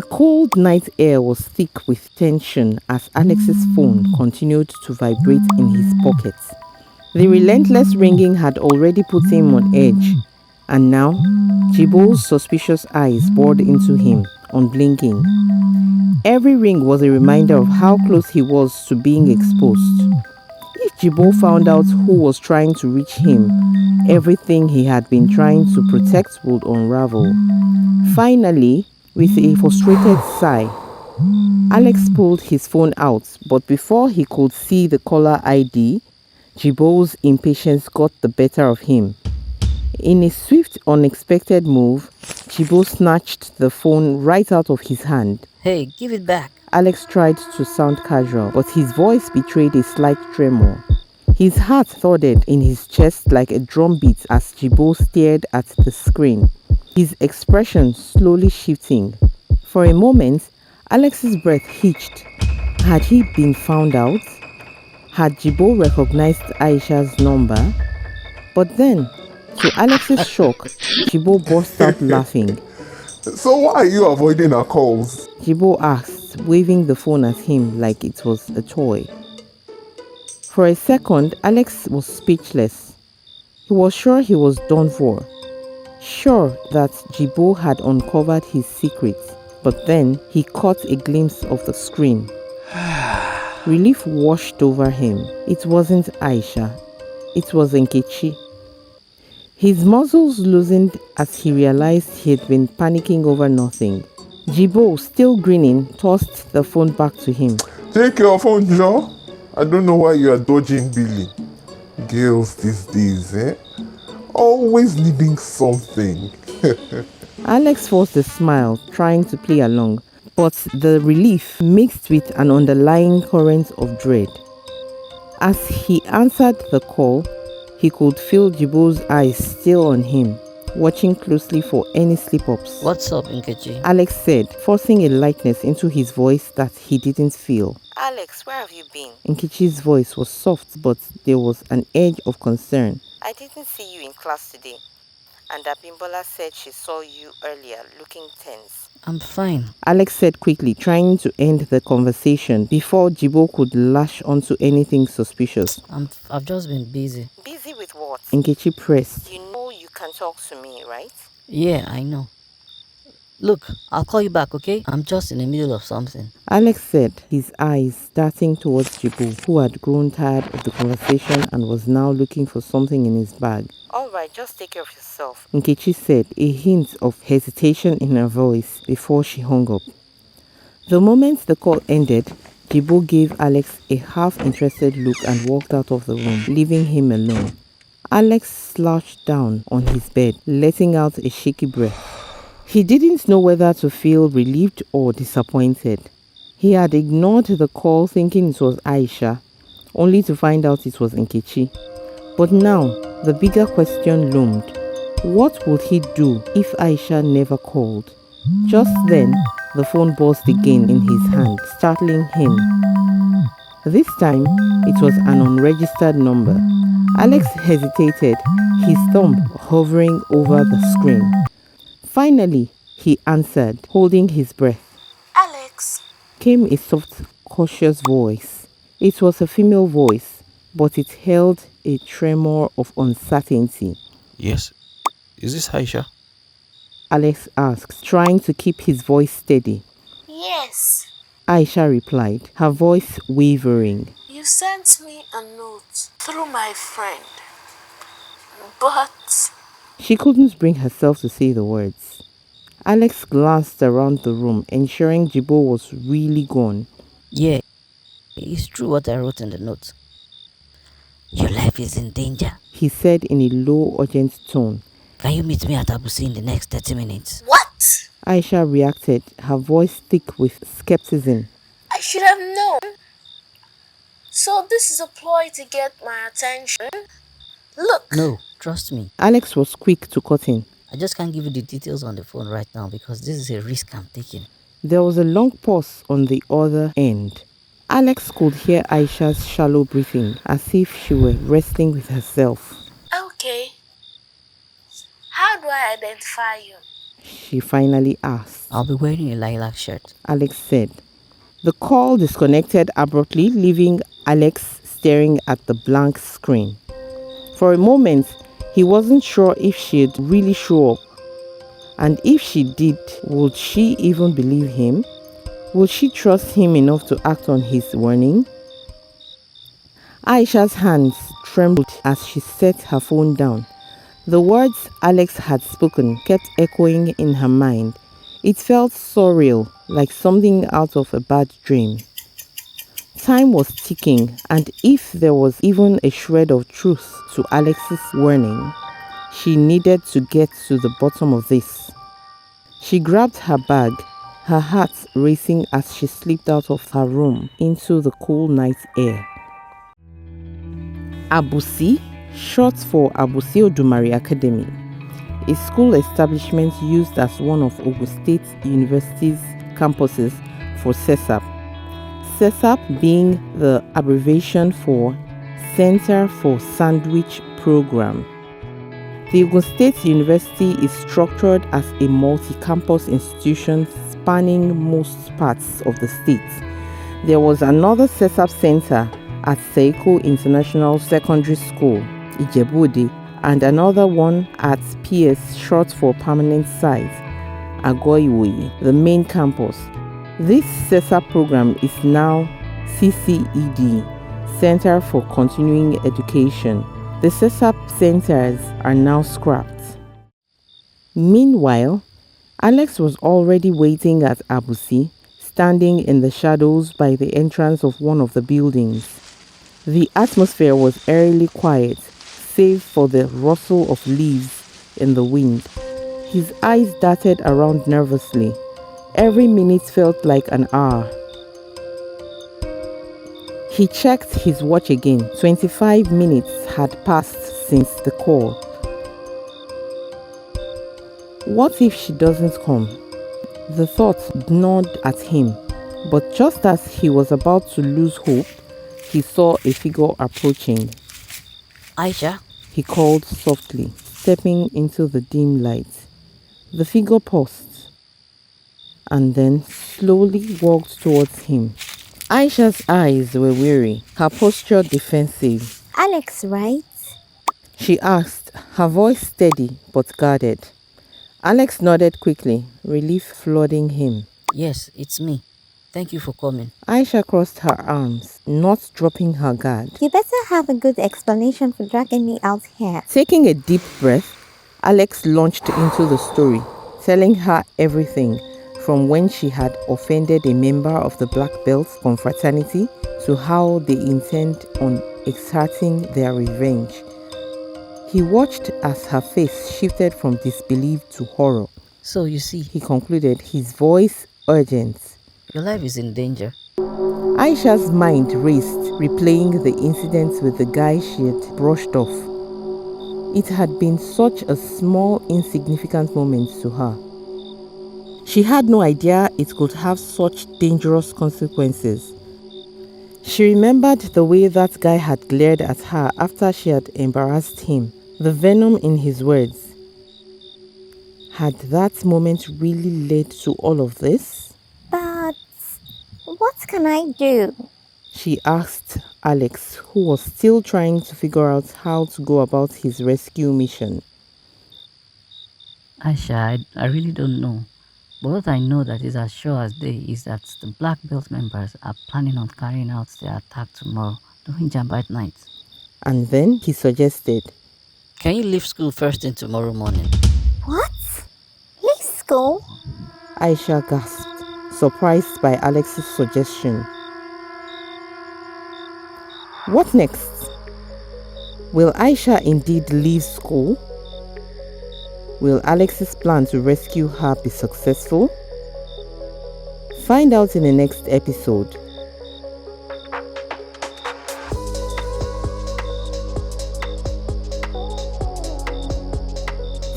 The cold night air was thick with tension as Alex's phone continued to vibrate in his pocket. The relentless ringing had already put him on edge, and now Jibo's suspicious eyes bored into him, unblinking. Every ring was a reminder of how close he was to being exposed. If Jibo found out who was trying to reach him, everything he had been trying to protect would unravel. Finally, with a frustrated sigh, Alex pulled his phone out, but before he could see the caller ID, Jibo's impatience got the better of him. In a swift, unexpected move, Jibo snatched the phone right out of his hand. Hey, give it back. Alex tried to sound casual, but his voice betrayed a slight tremor. His heart thudded in his chest like a drumbeat as Jibo stared at the screen, his expression slowly shifting. For a moment, Alex's breath hitched. Had he been found out? Had Jibo recognized Aisha's number? But then, to Alex's shock, Jibo burst out laughing. So why are you avoiding our calls? Jibo asked, waving the phone at him like it was a toy. For a second, Alex was speechless. He was sure he was done for. Sure that Jibo had uncovered his secret. But then he caught a glimpse of the screen. Relief washed over him. It wasn't Aisha. It was Nkechi. His muscles loosened as he realized he had been panicking over nothing. Jibo, still grinning, tossed the phone back to him. Take your phone, Joe. I don't know why you are dodging Billy. Girls these days, always needing something. Alex forced a smile, trying to play along, but the relief mixed with an underlying current of dread. As he answered the call, he could feel Jibo's eyes still on him, watching closely for any slip-ups. What's up, Nkechi? Alex said, forcing a lightness into his voice that he didn't feel. Alex, where have you been? Nkechi's voice was soft, but there was an edge of concern. I didn't see you in class today. And Abimbola said she saw you earlier, looking tense. I'm fine. Alex said quickly, trying to end the conversation before Jibo could lash onto anything suspicious. I've just been busy. Busy with what? Nkechi pressed. You know you can talk to me, right? Yeah, I know. Look, I'll call you back, okay? I'm just in the middle of something. Alex said, his eyes darting towards Jibo, who had grown tired of the conversation and was now looking for something in his bag. Alright, just take care of yourself, Nkechi said, a hint of hesitation in her voice before she hung up. The moment the call ended, Jibo gave Alex a half-interested look and walked out of the room, leaving him alone. Alex slouched down on his bed, letting out a shaky breath. He didn't know whether to feel relieved or disappointed. He had ignored the call thinking it was Aisha, only to find out it was Nkechi. But now, the bigger question loomed. What would he do if Aisha never called? Just then, the phone buzzed again in his hand, startling him. This time, it was an unregistered number. Alex hesitated, his thumb hovering over the screen. Finally, he answered, holding his breath. Alex, came a soft, cautious voice. It was a female voice, but it held a tremor of uncertainty. Yes? Is this Aisha? Alex asked, trying to keep his voice steady. Yes. Aisha replied, her voice wavering. You sent me a note through my friend, but... She couldn't bring herself to say the words. Alex glanced around the room, ensuring Jibo was really gone. Yeah, it's true what I wrote in the note. Your life is in danger, he said in a low, urgent tone. Can you meet me at Abusi in the next 30 minutes? What? Aisha reacted, her voice thick with skepticism. I should have known. So this is a ploy to get my attention? Look. No, trust me. Alex was quick to cut in. I just can't give you the details on the phone right now because this is a risk I'm taking. There was a long pause on the other end. Alex could hear Aisha's shallow breathing as if she were wrestling with herself. Okay. How do I identify you? she finally asked. I'll be wearing a lilac shirt. Alex said. The call disconnected abruptly, leaving Alex staring at the blank screen. For a moment, he wasn't sure if she'd really show up. And if she did, would she even believe him? Would she trust him enough to act on his warning? Aisha's hands trembled as she set her phone down. The words Alex had spoken kept echoing in her mind. It felt surreal, like something out of a bad dream. Time was ticking, and if there was even a shred of truth to Alex's warning, she needed to get to the bottom of this. She grabbed her bag, her heart racing as she slipped out of her room into the cool night air. Abusi, short for Abusi Odumari Academy, a school establishment used as one of Ogun State University's campuses for CESAP. CESAP being the abbreviation for Center for Sandwich Program. The Ogun State University is structured as a multi-campus institution spanning most parts of the state. There was another CESAP center at Seiko International Secondary School, Ijebu-Ode, and another one at PS, short for Permanent Site, Agoiwoye, the main campus. This CESAP program is now CCED, Center for Continuing Education. The CESAP centers are now scrapped. Meanwhile, Alex was already waiting at Abusi, standing in the shadows by the entrance of one of the buildings. The atmosphere was eerily quiet, save for the rustle of leaves in the wind. His eyes darted around nervously. Every minute felt like an hour. He checked his watch again. 25 minutes had passed since the call. What if she doesn't come? The thought gnawed at him, but just as he was about to lose hope, he saw a figure approaching. Aisha? He called softly, stepping into the dim light. The figure paused and then slowly walked towards him. Aisha's eyes were weary, her posture defensive. Alex, right? She asked, her voice steady but guarded. Alex nodded quickly, relief flooding him. Yes, it's me. Thank you for coming. Aisha crossed her arms, not dropping her guard. You better have a good explanation for dragging me out here. Taking a deep breath, Alex launched into the story, telling her everything, from when she had offended a member of the Black Belt confraternity to how they intend on exerting their revenge. He watched as her face shifted from disbelief to horror. So you see, He concluded, his voice urgent. your life is in danger. Aisha's mind raced, replaying the incident with the guy she had brushed off. It had been such a small, insignificant moment to her. She had no idea it could have such dangerous consequences. She remembered the way that guy had glared at her after she had embarrassed him, the venom in his words. Had that moment really led to all of this? But what can I do? She asked Alex, who was still trying to figure out how to go about his rescue mission. Aisha, I really don't know. But what I know that is as sure as day is that the Black Belt members are planning on carrying out their attack tomorrow during Jambite night. And then he suggested, Can you leave school first thing tomorrow morning? What? Leave school? Aisha gasped, surprised by Alex's suggestion. What next? Will Aisha indeed leave school? Will Alex's plan to rescue her be successful? Find out in the next episode.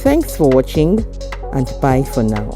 Thanks for watching and bye for now.